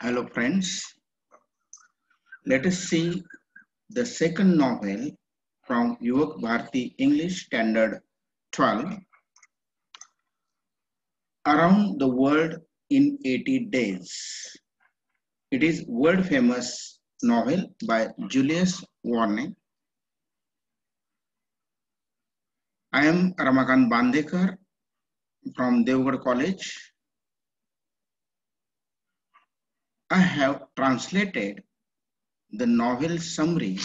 Hello friends, let us see the second novel from Yuvak Bharati English Standard 12, Around the World in 80 Days. It is world famous novel by Julius Verne. I am Ramakant Bandekar from Devgarh College. I have translated the novel summary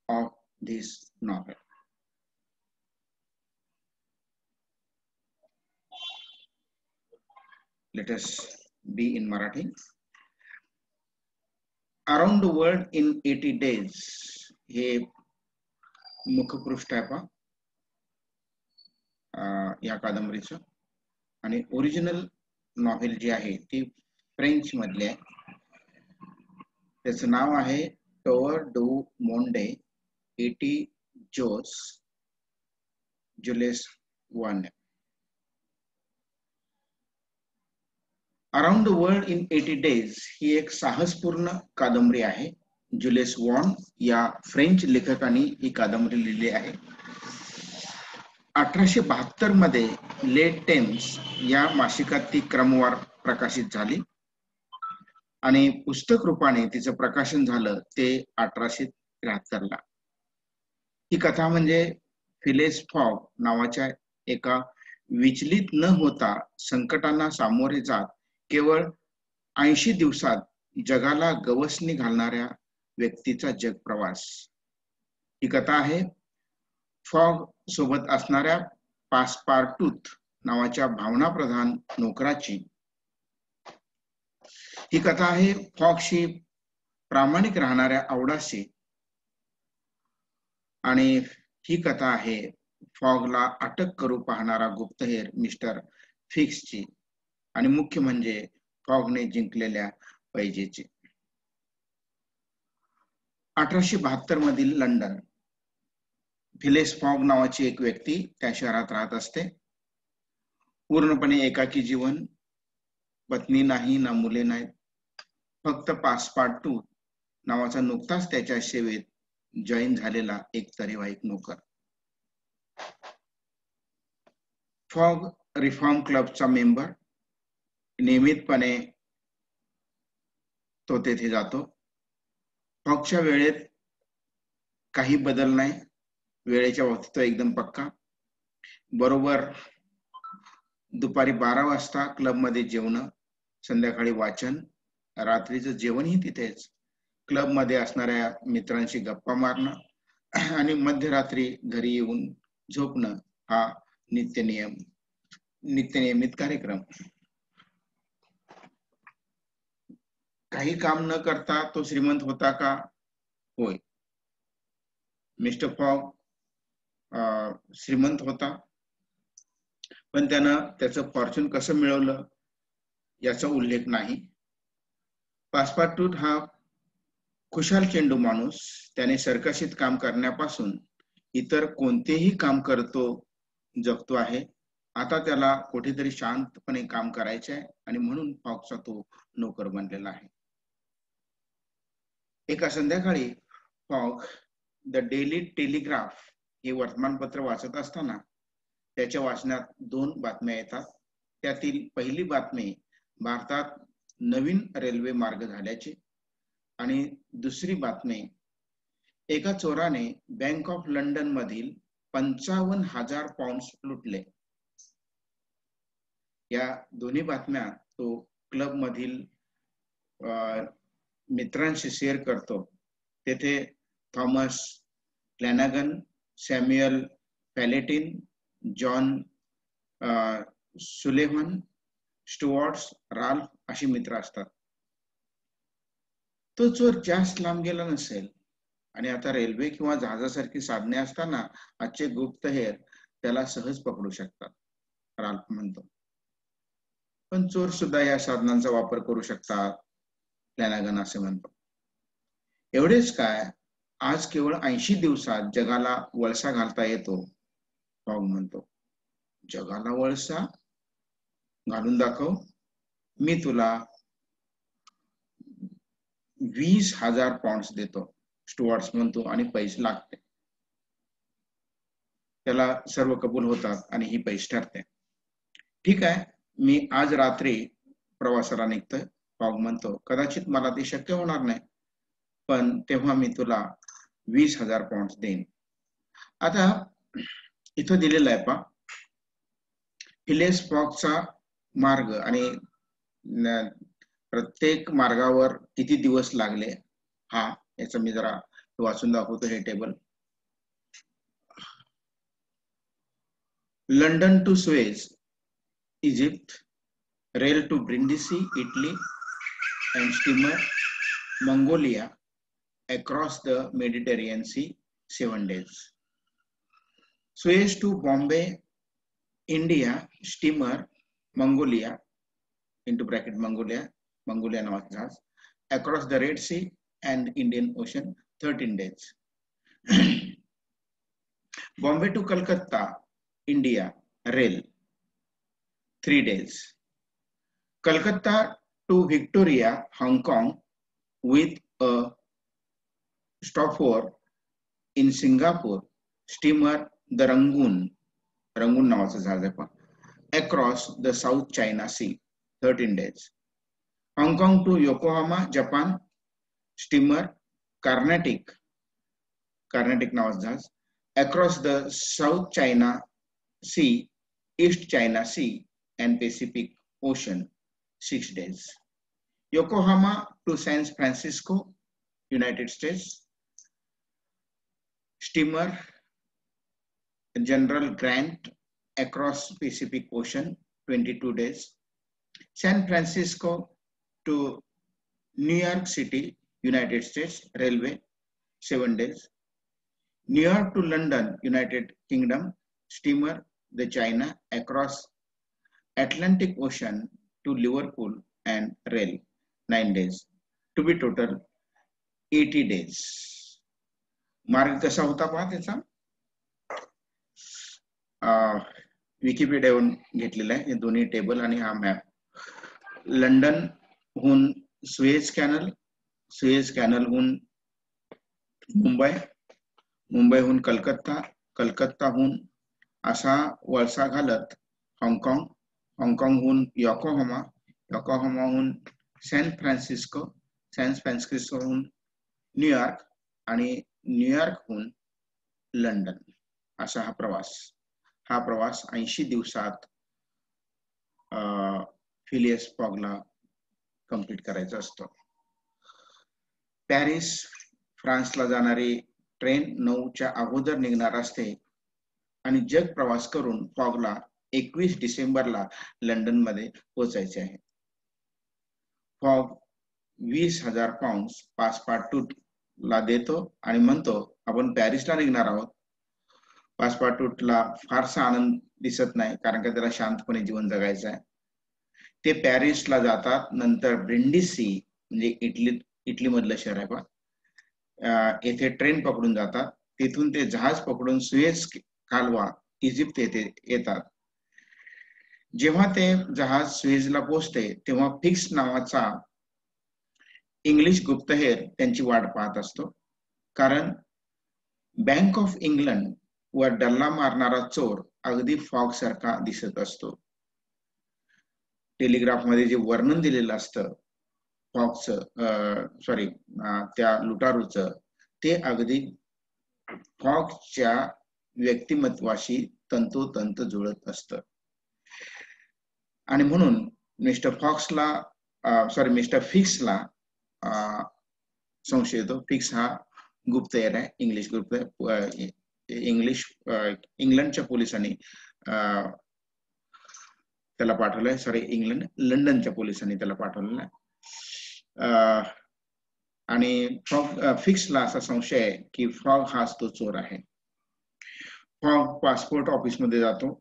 of this novel. Let us be in Marathi. Around the World in 80 Days हे मुखपृष्ठ आहे पहा या कादंबरीचं आणि original novel जी आहे ती French मधली आहे. त्याचं नाव आहे Tour du Monde 80 Jose Julius Verne. Around the world in 80 days ही एक साहसपूर्ण कादंबरी आहे. जुलियस वॉर्न या फ्रेंच लेखकांनी ही कादंबरी लिहिली आहे. 1872 मध्ये लेट टेम्स या मासिकात ती क्रमवार प्रकाशित झाली आणि पुस्तक रूपाने तिचं प्रकाशन झालं ते 1873 ला. ही कथा म्हणजे फिलेस फॉग नावाच्या एका विचलित न होता संकटांना सामोरे जात केवळ 80 दिवसात जगाला गवसणी घालणाऱ्या व्यक्तीचा जग प्रवास. ही कथा आहे फॉग सोबत असणाऱ्या पासपार्टूथ नावाच्या भावनाप्रधान नोकराची. ही कथा आहे फॉगशी प्रामाणिक राहणाऱ्या आवडाशी आणि ही कथा आहे फॉगला अटक करू पाहणारा गुप्तहेर मिस्टर फिक्सची आणि मुख्य म्हणजे फॉगने जिंकलेल्या पैजेची. 1872 मधील लंडन. फिलेस फॉग नावाची एक व्यक्ती त्या शहरात राहत असते. पूर्णपणे एकाकी जीवन, पत्नी नाही ना मुले नाहीत, फक्त पासपार्टूथ नावाचा नुकताच त्याच्या सेवेत जॉईन झालेला एक तरीवाईक नोकर. फॉग रिफॉर्म क्लबचा मेंबर. नियमितपणे तो तेथे जातो. फॉगच्या वेळेत काही बदल नाही. वेळेच्या बाबतीत तो एकदम पक्का. बरोबर दुपारी 12 वाजता क्लबमध्ये जेवण, संध्याकाळी वाचन, रात्रीचं जेवणही तिथेच, क्लबमध्ये असणाऱ्या मित्रांशी गप्पा मारणं आणि मध्यरात्री घरी येऊन झोपणं हा नित्यनियमित कार्यक्रम. काही काम न करता तो श्रीमंत होता का? होय, मिस्टर फॉग श्रीमंत होता, पण त्यानं त्याचं फॉर्च्यून कसं मिळवलं याचा उल्लेख नाही. पासपार्टूथ हा खुशाल चेंडू माणूस. त्याने सर्कशीत काम करण्यापासून इतर कोणतेही काम करतो जगतो आहे. आता त्याला कुठेतरी शांतपणे काम करायचे आहे आणि म्हणून फॉगचा तो नोकर बनलेला आहे. एका संध्याकाळी फॉग द डेली टेलिग्राफ हे वर्तमानपत्र वाचत असताना त्याच्या वाचनात 2 बातम्या येतात. त्यातील पहिली बातमी भारतात नवीन रेल्वे मार्ग झाल्याची आणि दुसरी बातमी एका चोराने बँक ऑफ लंडन मधील 55,000 पाउंड्स लुटले. या दोन्ही बातम्या तो क्लब मधील मित्रांशी शेअर करतो. तेथे थॉमस फ्लॅनागन, सॅम्युअल पॅलेटिन, जॉन सुलेव्हन, स्टुअर्ट्स, राल्फ अशी मित्र असतात. तो चोर जास्त लांब गेला नसेल आणि आता रेल्वे किंवा जहाजासारखी साधने असताना आजचे गुप्तहेर त्याला सहज पकडू शकतात, राल्फ म्हणतो. पण चोर सुद्धा या साधनांचा वापर करू शकतात, फ्लॅनागन असे म्हणतो. एवढेच काय, आज केवळ 80 दिवसात जगाला वळसा घालता येतो, फॉग म्हणतो. जगाला वळसा घालून दाखव, मी तुला 20,000 पाउंड्स देतो. स्टुअर्ट्स म्हणतो आणि पैसे लागते. त्याला सर्व कबूल होतात आणि ही पैसे ठरते. ठीक आहे, मी आज रात्री प्रवासाला निघतोय. फॉग म्हणतो कदाचित मला ते शक्य होणार नाही, पण तेव्हा मी तुला 20,000 पाउंड्स देईन. आता इथं दिलेलं आहे पहा, फिलियस फॉगचा मार्ग आणि प्रत्येक मार्गावर किती दिवस लागले, हा याचं मी जरा वाचून दाखवतो हे table. London to Suez, Egypt, rail to Brindisi, Italy, and steamer Mongolia across the Mediterranean Sea, 7 days. Suez to Bombay, India, steamer Mongolia, into bracket Mongolia नावाचा जहाज, across the Red Sea and Indian Ocean, 13 days. Bombay to Calcutta, India, rail, 3 days. Calcutta to Victoria, Hong Kong, with a stopover in Singapore, steamer the Rangoon नावाचा जहाज आहे पहा, across the South China Sea, 13 days. Hong Kong to Yokohama, Japan, steamer Carnatic नावाचा जहाज, across the South China Sea, East China Sea and Pacific Ocean, 6 days. Yokohama to San Francisco, United States, steamer General Grant, across Pacific Ocean, 22 days. San Francisco to New York City, United States, railway, 7 days. New York to London, United Kingdom, steamer the China, across Atlantic Ocean to Liverpool and rail, 9 days. To be total 80 days. मार्ग कसा होता पहा त्याचा, विकिपीडियावरून घेतलेला आहे हे दोन्ही table आणि हा मॅप. लंडन हून सुएझ कॅनल हून मुंबई, मुंबईहून कलकत्ता, कलकत्ताहून असा वळसा घालत हाँगकाँग, हाँगकाँगहून योकोहामा, योकोहामाहून सॅन फ्रान्सिस्कोहून न्यूयॉर्क आणि न्यूयॉर्कहून लंडन, असा हा प्रवास 80 दिवसात फिलियस फॉगला कंप्लीट करायचा असतो. पॅरिस फ्रान्सला जाणारी ट्रेन 9च्या अगोदर निघणार असते आणि जग प्रवास करून फॉगला 21 डिसेंबरला लंडन मध्ये पोहोचायचे आहे. फॉग 20,000 पाउंड्स पासपार्टूट ला देतो आणि म्हणतो आपण पॅरिसला निघणार आहोत. पासपार्टूटला फारसा आनंद दिसत नाही, कारण का त्याला शांतपणे जीवन जगायचं आहे. ते पॅरिसला जातात. नंतर ब्रिंडिसी म्हणजे इटली मधलं शहर आहे पहा, येथे ट्रेन पकडून जातात. तिथून ते जहाज पकडून सुएझ कालवा इजिप्त येथे येतात. जेव्हा ते जहाज सुएझला पोहोचते तेव्हा फिक्स नावाचा इंग्लिश गुप्तहेर त्यांची वाट पाहत असतो, कारण बँक ऑफ इंग्लंड वर डल्ला मारणारा चोर अगदी फॉग सारखा दिसत असतो. टेलिग्राफ मध्ये जे वर्णन दिलेलं असतं फॉगचं, त्या लुटारूचं, ते अगदी फॉगच्या व्यक्तिमत्वाशी तंतोतंत जुळत असतं. आणि म्हणून मिस्टर फिक्सला संशय येतो. फिक्स हा गुप्तहेर आहे, इंग्लिश गुप्तहेर. इंग्लंडच्या पोलिसांनी त्याला पाठवलंय, लंडनच्या पोलिसांनी त्याला पाठवलेलं आहे. आणि फिक्सला असा संशय आहे की फॉग हाच तो चोर आहे. फॉग पासपोर्ट ऑफिस मध्ये जातो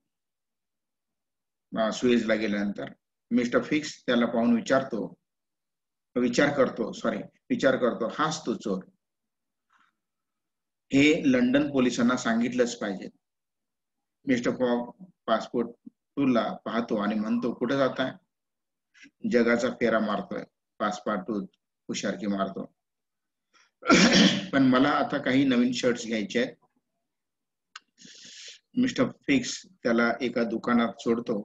सुएझला गेल्यानंतर. मिस्टर फिक्स त्याला पाहून विचार करतो हाच तो चोर. हे लंडन पोलिसांना सांगितलंच पाहिजे. मिस्टर फॉग पासपोर्ट टूलला पाहतो आणि म्हणतो कुठे जाताय? जगाचा फेरा मारतोय. पासपोर्ट हुशारकी मारतो. पण मला आता काही नवीन शर्ट्स घ्यायचे आहेत. मिस्टर फिक्स त्याला एका दुकानात सोडतो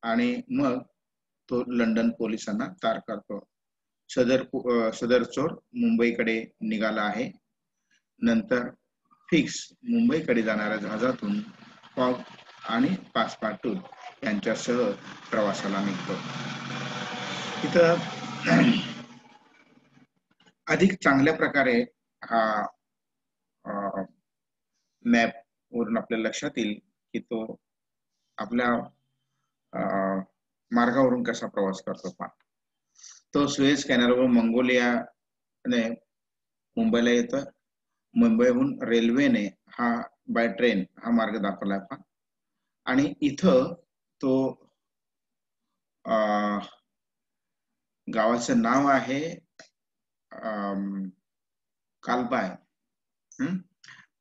आणि मग तो लंडन पोलिसांना तार करतो. सदर चोर मुंबईकडे निघाला आहे. नंतर फिक्स मुंबईकडे जाणाऱ्या जहाजातून फॉग आणि पासपार्टूट यांच्यासह प्रवासाला निघतो. इथं अधिक चांगल्या प्रकारे हा मॅप वरून आपल्याला लक्षात येईल की तो आपल्या मार्गावरून कसा प्रवास करतो. तो सुएझ कॅनलवर मंगोलियाने मुंबईला येतं. मुंबईहून रेल्वेने हा बाय ट्रेन हा मार्ग दाखवला आहे. आणि इथं तो गावाचं नाव आहे कालबाय.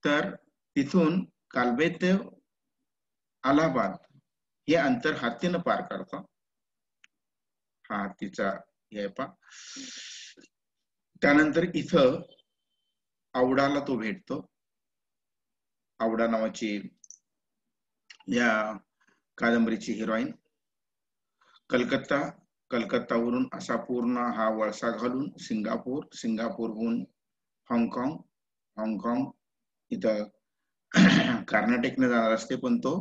तर तिथून कालबे ते अलाहाबाद हे अंतर हत्तीनं पार करतो. हा हत्तीचा हे पा. त्यानंतर इथं आवडाला तो भेटतो. आवडा नावाची या कादंबरीची हिरोईन. कलकत्तावरून असा पूर्ण हा वळसा घालून सिंगापूरहून हाँगकाँग इथं कर्नाटकने जाणार असते, पण तो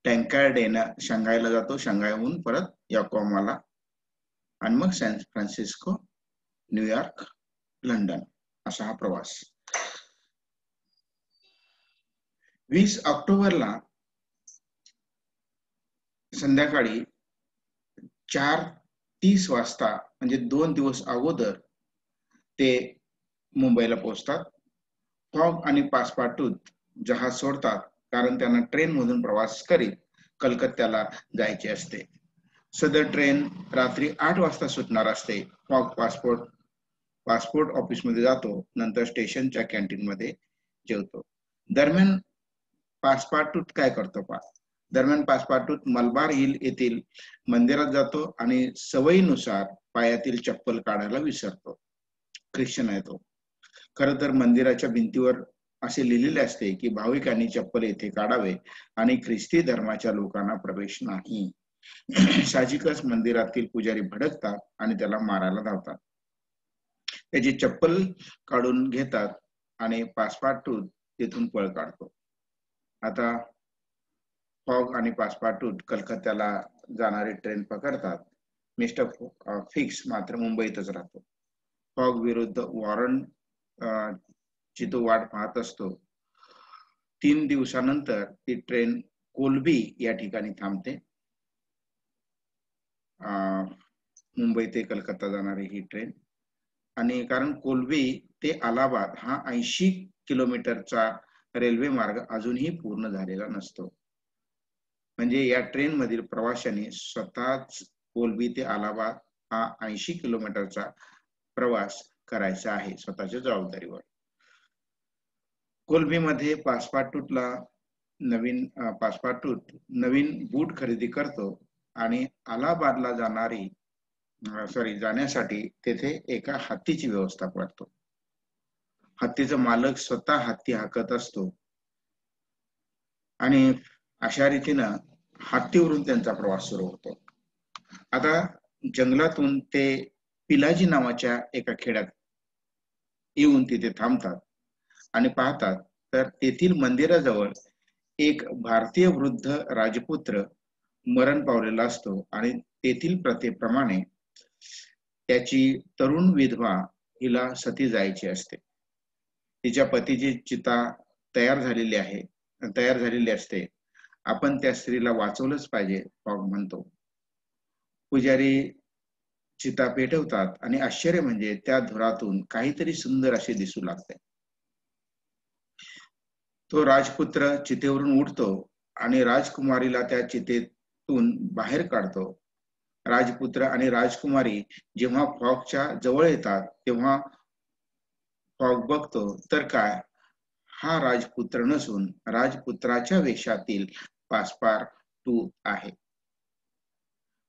टँकार्डेनं शंघायला जातो. शंघायहून परत याकोमाला आणि मग सॅन फ्रान्सिस्को, न्यूयॉर्क, लंडन असा हा प्रवास. 20 ऑक्टोबरला संध्याकाळी 4:30 वाजता म्हणजे 2 दिवस अगोदर ते मुंबईला पोहोचतात. फॉग आणि पासपार्टूट जहाज सोडतात, कारण त्यांना ट्रेन मधून प्रवास करीत कलकत्त्याला जायचे असते. सदर ट्रेन रात्री 8 वाजता सुटणार असते. फॉग पासपोर्ट ऑफिस मध्ये जातो. नंतर स्टेशनच्या कॅन्टीन मध्ये जेवतो. दरम्यान पासपार्टूट काय करतो दरम्यान पासपार्टूट मलबार हिल येथील मंदिरात जातो आणि सवयीनुसार पायातील चप्पल काढायला विसरतो. ख्रिश्चन आहे तो. खर तर मंदिराच्या भिंतीवर असे लिहिलेले असते की भाविकांनी चप्पल येथे काढावे आणि ख्रिस्ती धर्माच्या लोकांना प्रवेश नाही. साहजिकच मंदिरातील पुजारी भडकतात आणि त्याला मारायला धावतात. त्याची चप्पल काढून घेतात आणि पासपार्टूट तेथून पळ काढतो. आता फॉग आणि पासपार्टूट कलकत्त्याला जाणारी ट्रेन पकडतात. मिस्टर फिक्स मात्र मुंबईतच राहतो. फॉग विरुद्ध वॉरंट ची तो वाट पाहत असतो. 3 दिवसानंतर ती ट्रेन कोलबी या ठिकाणी थांबते. मुंबई ते कलकत्ता जाणारी ही ट्रेन. आणि कारण कोलबी ते अलाहाबाद हा 80 किलोमीटरचा रेल्वे मार्ग अजूनही पूर्ण झालेला नसतो. म्हणजे या ट्रेन मधील प्रवाशांनी स्वतःच कोलबी ते अलाहाबाद हा 80 किलोमीटरचा प्रवास करायचा आहे स्वतःच्या जबाबदारीवर. कोलबी मध्ये पासपार्टूट नवीन बूट खरेदी करतो आणि अलाहाबादला जाण्यासाठी तेथे एका हत्तीची व्यवस्था करतो. हत्तीचा मालक स्वतः हत्ती हाकत असतो आणि अशा रीतीनं हत्तीवरून त्यांचा प्रवास सुरू होतो. आता जंगलातून ते पिलाजी नावाच्या एका खेड्यात येऊन तिथे थांबतात आणि पाहतात तर तेथील मंदिराजवळ एक भारतीय वृद्ध राजपुत्र मरण पावलेला असतो आणि तेथील प्रथेप्रमाणे त्याची तरुण विधवा हिला सती जायची असते. तिच्या पतीची चिता तयार झालेली असते. आपण त्या स्त्रीला वाचवलंच पाहिजे, फॉग म्हणतो. पुजारी चिता पेटवतात आणि आश्चर्य म्हणजे त्या धुरातून काहीतरी सुंदर असे दिसू लागते. तो राजपुत्र चितेवरून उठतो आणि राजकुमारीला त्या चितेतून बाहेर काढतो. राजपुत्र आणि राजकुमारी जेव्हा फॉगच्या जवळ येतात तेव्हा फॉग बघतो तर काय, हा राजपुत्र नसून राजपुत्राच्या वेशातील पासपार्टूट आहे.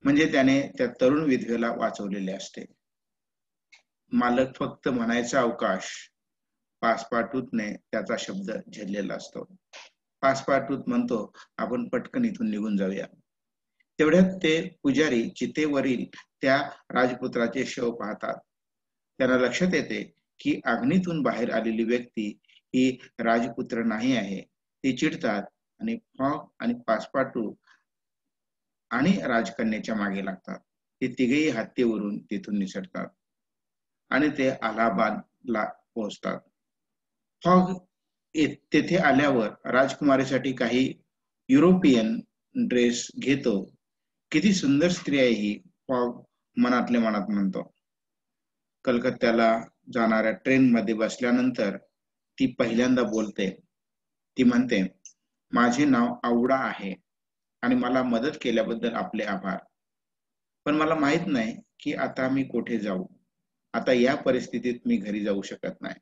म्हणजे त्याने त्या तरुण विधवेला वाचवलेले असते. मालक फक्त म्हणायचा अवकाश पासपाटूतने त्याचा शब्द झेललेला असतो. पासपाटूत म्हणतो आपण पटकन इथून निघून जाऊया. तेवढ्यात ते पुजारी चितेवरील त्या राजपुत्राचे शव पाहतात. त्यांना लक्षात येते की अग्नीतून बाहेर आलेली व्यक्ती ही राजपुत्र नाही आहे. ते चिडतात आणि फॉग आणि पासपाटू आणि राजकन्याच्या मागे लागतात. ते तिघेही हत्तीवरून तिथून निसटतात आणि ते अलाहाबादला पोहोचतात. फॉग तेथे आल्यावर राजकुमारीसाठी काही युरोपियन ड्रेस घेतो. किती सुंदर स्त्री आहे ही, फॉग मनातल्या मनात म्हणतो. कलकत्त्याला जाणाऱ्या ट्रेन मध्ये बसल्यानंतर ती पहिल्यांदा बोलते. ती म्हणते, माझे नाव आवडा आहे आणि मला मदत केल्याबद्दल आपले आभार. पण मला माहित नाही की आता मी कुठे जाऊ. आता या परिस्थितीत मी घरी जाऊ शकत नाही.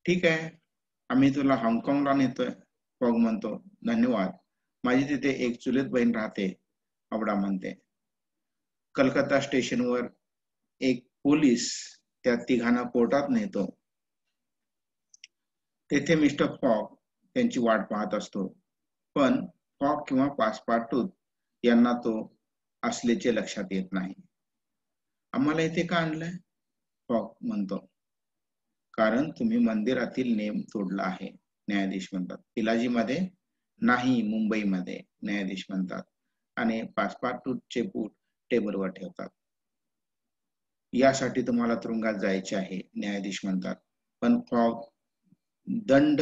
ठीक आहे, आम्ही तुला हाँगकाँगला नेतोय, फॉग म्हणतो. धन्यवाद, माझी तिथे एक चुलत बहीण राहते, आवडा म्हणते. कलकत्ता स्टेशनवर एक पोलीस त्या तिघांना कोर्टात नेतो. तेथे मिस्टर फॉग त्यांची वाट पाहत असतो. पण फॉग किंवा पासपाटूत यांना तो असल्याचे लक्षात येत नाही. आम्हाला इथे का आणलंय, फॉग म्हणतो. कारण तुम्ही मंदिरातील नेम तोडला आहे, न्यायाधीश म्हणतात. पिलाजीमध्ये नाही, मुंबईमध्ये, न्यायाधीश म्हणतात. आणि पासपाटूटचे बूट टेबलवर ठेवतात. यासाठी तुम्हाला तुरुंगात जायचे आहे, न्यायाधीश म्हणतात. पण फॉग दंड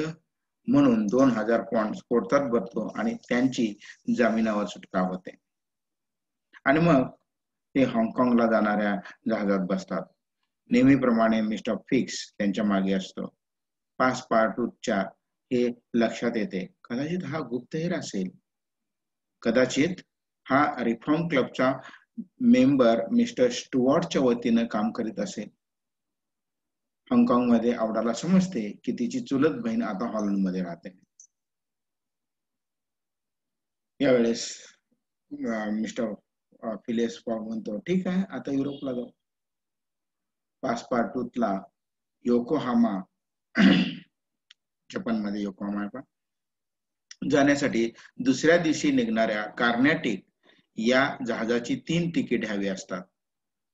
म्हणून 2000 पॉइंट कोर्टात भरतो आणि त्यांची जामिनावर सुटका होते. आणि मग ते हाँगकाँगला जाणाऱ्या जहाजात बसतात. नेहमीप्रमाणे मिस्टर फिक्स त्यांच्या मागे असतो. पासपाटूटच्या हे लक्षात येते, कदाचित हा गुप्तहेर असेल. कदाचित हा रिफॉर्म क्लबचा मेंबर मिस्टर स्टुअर्टच्या वतीनं काम करीत असेल. हाँगकाँग मध्ये आवडाला समजते की तिची चुलत बहीण आता हॉलंडमध्ये राहते. यावेळेस मिस्टर फिलिस फॉग म्हणतो, ठीक आहे, आता युरोपला जाऊ. पासपाटूतला योकोहामा जपानमध्ये योकोहामा जाण्यासाठी दुसऱ्या दिवशी निघणाऱ्या कार्नेटिक या जहाजाची 3 तिकीट हवी असतात.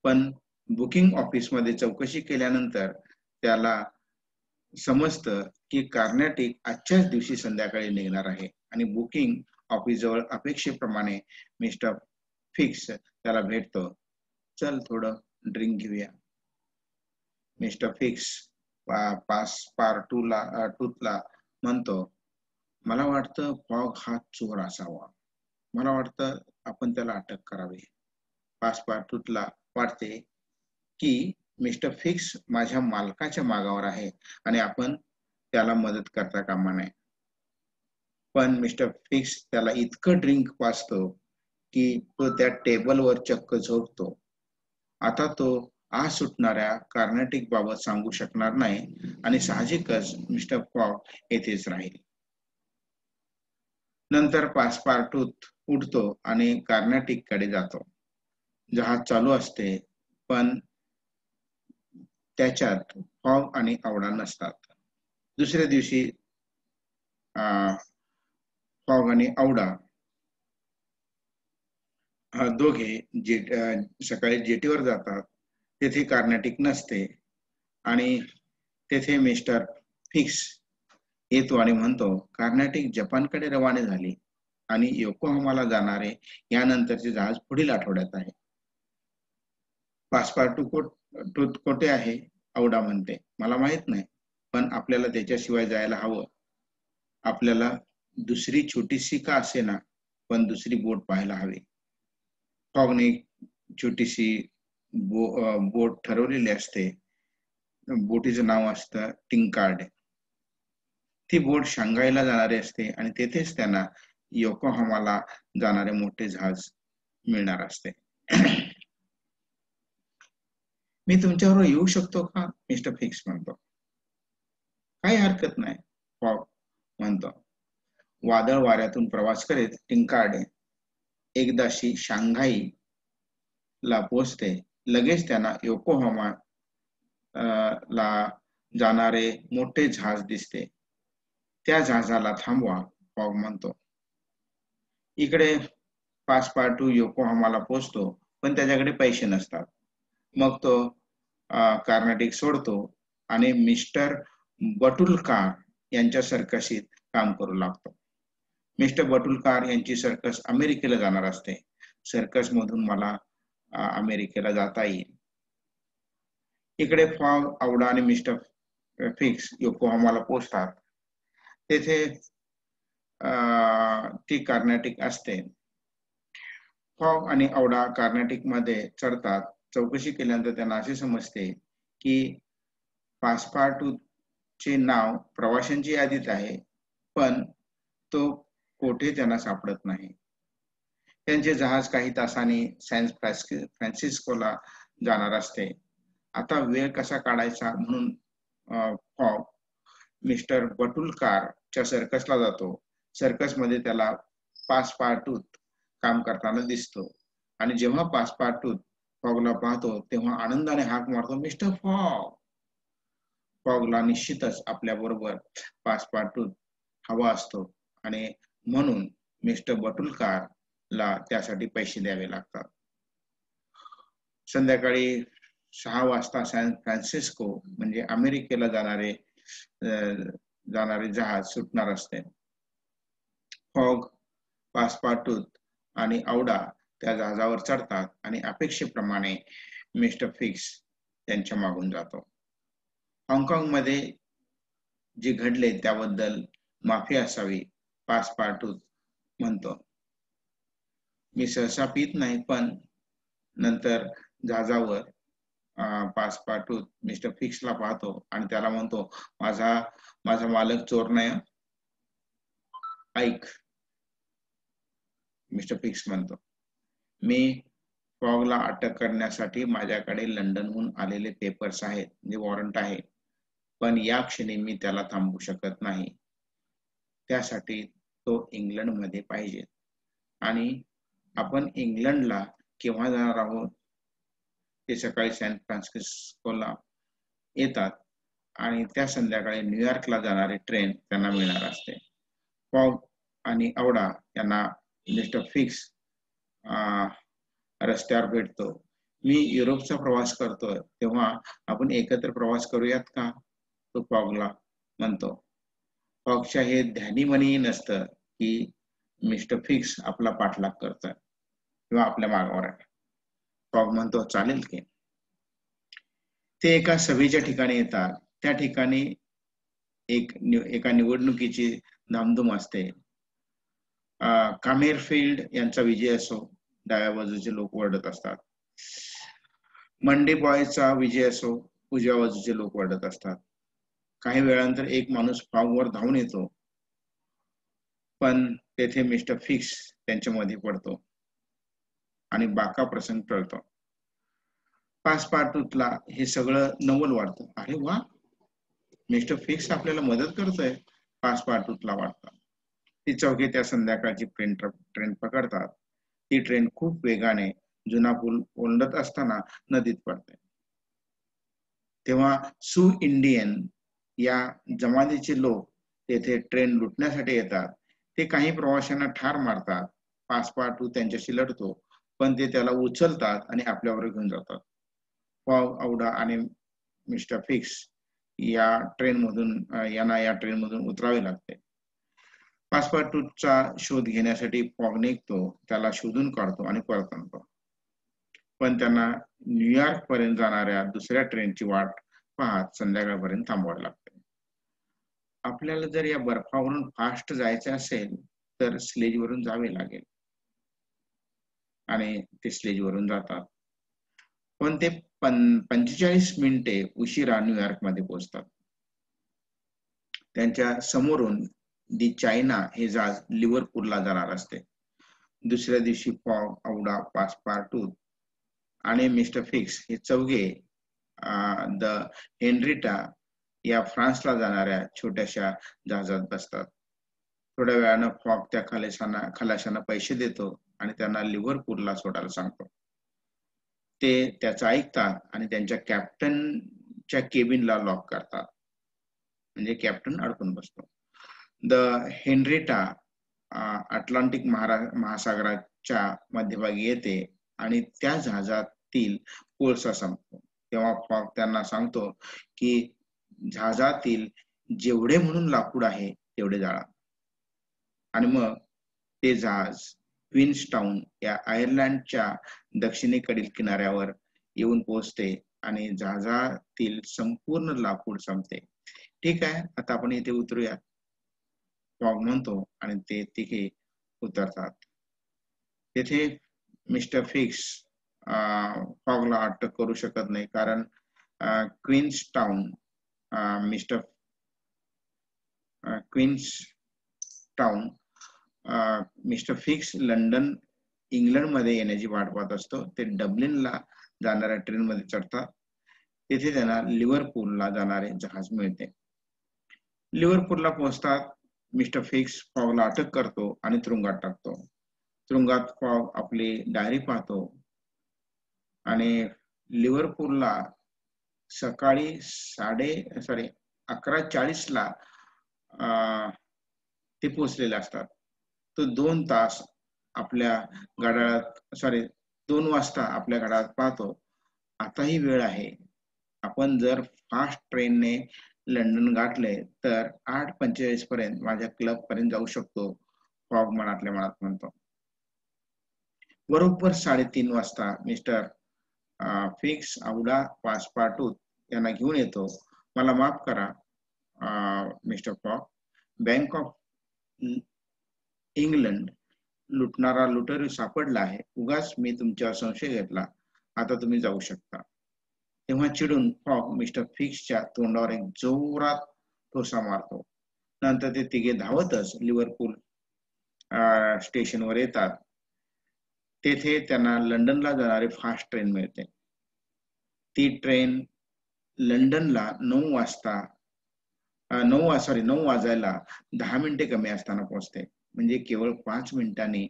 पण बुकिंग ऑफिस मध्ये चौकशी केल्यानंतर त्याला समजतं की कार्नेटिक आजच्याच दिवशी संध्याकाळी निघणार आहे आणि बुकिंग ऑफिस जवळ अपेक्षेप्रमाणे मिस्टर फिक्स त्याला भेटतो. चल थोडं ड्रिंक घेऊया. मिस्टर फिक्स पासपाटूतला म्हणतो, मला वाटतं फॉग हा चोर असावा. मला वाटतं आपण त्याला अटक करावी. पासपाटूतला वाटते की मिस्टर फिक्स माझ्या मालकाच्या मागावर आहे आणि आपण त्याला मदत करता कामा नये. पण मिस्टर फिक्स त्याला इतकं ड्रिंक पाजतो की तो त्या टेबलवर चक्क झोपतो. आता तो आज सुटणाऱ्या कार्नेटिक बाबत सांगू शकणार नाही आणि साहजिकच मिस्टर फॉग येथेच राहील. नंतर पासपाटूत उठतो आणि कार्नेटिक कडे जातो. जहाज चालू असते पण त्याच्यात फॉग आणि आवडा नसतात. दुसऱ्या दिवशी फॉग आणि आवडा दोघे सकाळी जेटीवर जातात. तेथे कार्नेटिक नसते आणि तेथे मिस्टर फिक्स येतो आणि म्हणतो, कार्नेटिक जपानकडे रवाने झाली आणि योकोहामाला जाणारे यानंतरचे जहाज पुढील आठवड्यात आहे. पासपाटूत कोठे आहे, आवडा म्हणते. मला माहित नाही, पण आपल्याला त्याच्याशिवाय जायला हवं. आपल्याला दुसरी छोटीशी का असेना पण दुसरी बोट पाहायला हवी. फॉगने छोटीशी बोट ठरवलेली असते. बोटीचं नाव असतं टिंकार्ड. ती बोट शांघायला जाणारी असते आणि तेथेच त्यांना योकोहामाला जाणारे मोठे जहाज मिळणार असते. मी तुमच्याबरोबर येऊ शकतो का, मिस्टर फिक्स म्हणतो. काही हरकत नाही, फॉग म्हणतो. वादळ वाऱ्यातून प्रवास करीत टिंकार्ड एकदाशी शांघाईला पोहोचते. लगेच त्यांना योकोहामा ला जाणारे मोठे जहाज दिसते. त्या जहाजाला थांबवा, फॉग म्हणतो. इकडे पासपार्टू योकोहामाला पोहोचतो, पण त्याच्याकडे पैसे नसतात. मग तो कार्नाटिक सोडतो आणि मिस्टर बटुलकार यांच्या सर्कशीत काम करू लागतो. मिस्टर बटुलकार यांची सर्कस अमेरिकेला जाणार असते. सर्कस मधून मला अमेरिकेला जाता येईल. इकडे फॉग, आवडा आणि मिस्टर फिक्स योकोहामाला पोहोचतात. तेथे ती कार्नाटिक असते. फॉग आणि आवडा कार्नाटिक मध्ये चढतात. चौकशी केल्यानंतर त्यांना असे समजते की पासपार्टूचे नाव प्रवाशांची यादीत आहे, पण तो कोठे त्यांना सापडत नाही. त्यांचे जहाज काही तासांनी सॅन फ्रान्सिस्कोला जाणार असते. आता वेळ कसा काढायचा म्हणून फॉग मिस्टर बटुलकारच्या सर्कसला जातो. सर्कसमध्ये त्याला पासपार्टूत काम करताना दिसतो आणि जेव्हा पासपार्टूत फॉगला पाहतो तेव्हा आनंदाने हाक मारतो, मिस्टर फॉग. फॉगला निश्चितच आपल्या बरोबर पासपार्टूत हवा असतो आणि म्हणून मिस्टर बटुलकारला त्यासाठी पैसे द्यावे लागतात. संध्याकाळी 6 वाजता सॅन फ्रान्सिस्को म्हणजे अमेरिकेला जाणारे जहाज सुटणार असते. फॉग, पासपार्टूत आणि आवडा त्या जहाजावर चढतात आणि अपेक्षेप्रमाणे मिस्टर फिक्स त्यांच्या मागून जातो. हाँगकाँग मध्ये जे घडले त्याबद्दल माफी असावी, पासपार्टूत म्हणतो. मी सहसा पित नाही, पण नंतर जहाजावर पासपार्टूत मिस्टर फिक्सला पाहतो आणि त्याला म्हणतो, माझा मालक चोर नाही. ऐक, मिस्टर फिक्स म्हणतो, मी फॉगला अटक करण्यासाठी माझ्याकडे लंडनहून आलेले पेपर्स आहेत, म्हणजे वॉरंट आहे, पण या क्षणी मी त्याला थांबवू शकत नाही. त्यासाठी तो इंग्लंडमध्ये पाहिजे आणि आपण इंग्लंडला केव्हा जाणार आहोत? ते सकाळी सॅन फ्रान्सिस्कोला येतात आणि त्या संध्याकाळी न्यूयॉर्कला जाणारी ट्रेन त्यांना मिळणार असते. फॉग आणि आवडा यांना मिस्टर फिक्स रस्त्यावर भेटतो. मी युरोपचा प्रवास करतोय, तेव्हा आपण एकत्र प्रवास करूयात का? तो फॉगला म्हणतो. फॉगच्या हे ध्यानीमनी नसतं की मिस्टर फिक्स आपला पाठलाग करतोय किंवा आपल्या मागावर आहे. फॉग म्हणतो, चालेल की. ते एका सभेच्या ठिकाणी येतात. त्या ठिकाणी एका निवडणुकीची धामधूम असते. कामेरफिल्ड यांचा विजय असो, डाव्या बाजूचे लोक ओरडत असतात. मंडे बॉयचा विजय असो, उजव्या बाजूचे लोक ओरडत असतात. काही वेळानंतर एक माणूस फॉगवर धावून येतो, पण तेथे मिस्टर फिक्स त्यांच्या मध्ये पडतो आणि बाका प्रसंग टळतो. पासपार्टूतला हे सगळं नवल वाटतं. अरे वा, मिस्टर फिक्स आपल्याला मदत करतोय, पासपार्टूतला वाटतं. ती चौघे त्या संध्याकाळची ट्रेन पकडतात. ती ट्रेन खूप वेगाने जुना पूल ओलांडत असताना नदीत पडते. तेव्हा सू इंडियन या जमातीचे लोक तेथे ट्रेन लुटण्यासाठी येतात. ते काही प्रवाशांना ठार मारतात. पासपार्टू त्यांच्याशी लढतो, पण ते त्याला उचलतात आणि आपल्यावर घेऊन जातात. फॉग, आवडा आणि मिस्टर फिक्स यांना या ट्रेन मधून उतरावे लागते. पासपार्टूचा शोध घेण्यासाठी फॉग निघतो, त्याला शोधून काढतो आणि परत आणतो. पण त्यांना न्यूयॉर्क पर्यंत जाणाऱ्या दुसऱ्या ट्रेनची वाट पाहत संध्याकाळपर्यंत थांबवावे लागते. आपल्याला जर या बर्फावरून फास्ट जायचे असेल तर स्लेजवरून जावे लागेल आणि ते स्लेजवरून जातात. पण ते 45 मिनिटे उशिरा न्यूयॉर्क मध्ये पोहोचतात. त्यांच्या समोरून दी चायना हे जहाज लिव्हरपूलला जाणार असते. दुसऱ्या दिवशी फॉग, आवडा, पासपार्टूत आणि मिस्टर फिक्स हे चौघे द हेनरिटा या फ्रान्सला जाणाऱ्या छोट्याशा जहाजात बसतात. थोड्या वेळानं फॉग त्या खलाशांना पैसे देतो आणि त्यांना लिव्हरपूलला सोडायला सांगतो. ते त्याचं ऐकतात आणि त्यांच्या कॅप्टनच्या केबिनला लॉक करतात, म्हणजे कॅप्टन अडकून बसतो. द हेनरिटा अटलांटिक महासागराच्या मध्यभागी येते आणि त्या जहाजातील कोळसा संपतो. तेव्हा फॉग त्यांना सांगतो की जहाजातील जेवढे म्हणून लाकूड आहे तेवढे जाळा. आणि मग ते जहाज क्वीन्सटाउन या आयर्लंडच्या दक्षिणेकडील किनाऱ्यावर येऊन पोहोचते आणि जहाजातील संपूर्ण लाकूड संपते. ठीक आहे, आता आपण इथे उतरूया, फॉग म्हणतो आणि ते तिघे उतरतात. तेथे मिस्टर फिक्स फॉगला अटक करू शकत नाही, कारण Queenstown mister Queenstown mister fix London England मध्ये येण्याची वाट पाहत असतो. ते डब्लिनला जाणाऱ्या ट्रेन मध्ये चढतात. तेथे त्यांना लिव्हरपूलला जाणारे जहाज मिळते. लिव्हरपूलला पोहोचतात. मिस्टर फिक्स फॉगला अटक करतो आणि तुरुंगात टाकतो. तुरुंगात फॉग आपली डायरी पाहतो आणि लिव्हरपूलला सकाळी 11:40 ला ते पोहोचलेले असतात. तो 2 तास आपल्या घड्याळात 2 वाजता आपल्या घड्याळात पाहतो. आताही वेळ आहे. आपण जर फास्ट ट्रेनने लंडन गाठले तर 8:45 पर्यंत माझ्या क्लब पर्यंत जाऊ शकतो, फॉग मनातल्या मनात म्हणतो. बरोबर 3:30 वाजता मिस्टर फिक्स औडा पासपार्टूत यांना घेऊन येतो. मला माफ करा mister Fogg, bank of England लुटणारा लुटेरू सापडला आहे. उगाच मी तुमच्यावर संशय घेतला. आता तुम्ही जाऊ शकता. तेव्हा चिडून फॉग मिस्टर फिक्सच्या तोंडावर एक जोरात ठोसा मारतो. नंतर ते तिघे धावतच लिव्हरपूल स्टेशनवर येतात. तेथे त्यांना लंडनला जाणारी फास्ट ट्रेन मिळते. ती ट्रेन लंडनला 9 वाजायला 10 मिनिटे कमी असताना पोहोचते. म्हणजे केवळ 5 मिनिटांनी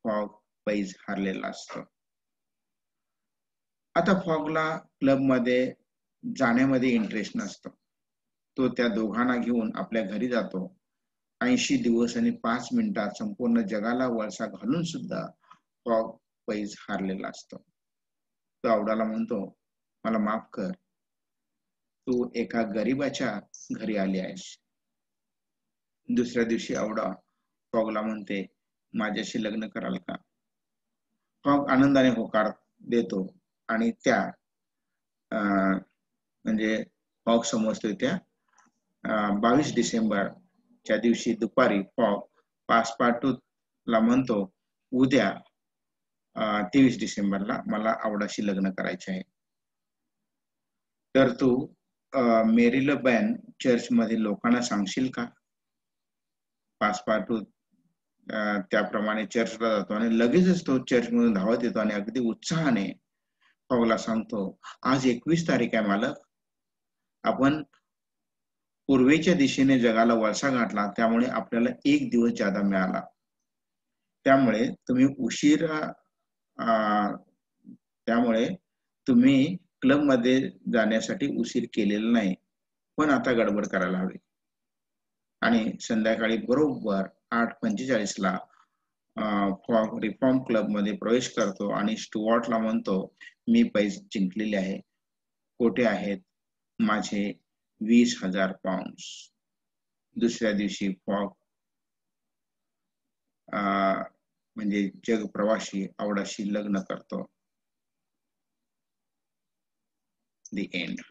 फॉग पैज हारलेला असतो. आता फॉगला क्लब मध्ये जाण्यामध्ये इंटरेस्ट नसतो. तो त्या दोघांना घेऊन आपल्या घरी जातो. 80 दिवस आणि 5 मिनिटात संपूर्ण जगाला वळसा घालून सुद्धा फॉग पैज हारलेला असतो. तो औडाला म्हणतो, मला माफ कर, तू एका गरीबाच्या घरी आली आहेस. दुसऱ्या दिवशी औडा फॉगला म्हणते, माझ्याशी लग्न कराल का? फॉग आनंदाने होकार देतो आणि त्या म्हणजे फॉग समजतोय त्या 22 डिसेंबरच्या दिवशी दुपारी फॉग पासपार्टूला म्हणतो, उद्या 23 डिसेंबरला मला औडाशी लग्न करायचे आहे. तर तू मेरीलबॅन चर्च मध्ये लोकांना सांगशील का? पासपार्टू त्याप्रमाणे चर्चला जातो आणि लगेचच तो चर्च मधून धावत येतो आणि अगदी उत्साहाने फॉगला सांगतो, आज 21 तारीख आहे मालक. आपण पूर्वेच्या दिशेने जगाला वळसा गाठला, त्यामुळे आपल्याला 1 दिवस जादा मिळाला. त्यामुळे तुम्ही क्लब मध्ये जाण्यासाठी उशीर केलेला नाही, पण आता गडबड करायला हवी. आणि संध्याकाळी बरोबर 8:45 ला फॉग रिफॉर्म क्लब मध्ये प्रवेश करतो आणि स्टुअर्टला म्हणतो, मी पैसे जिंकलेले आहे. कोठे आहेत माझे 20,000 पाउंड? दुसऱ्या दिवशी फॉग म्हणजे जग प्रवासी औडाशी लग्न करतो. The end.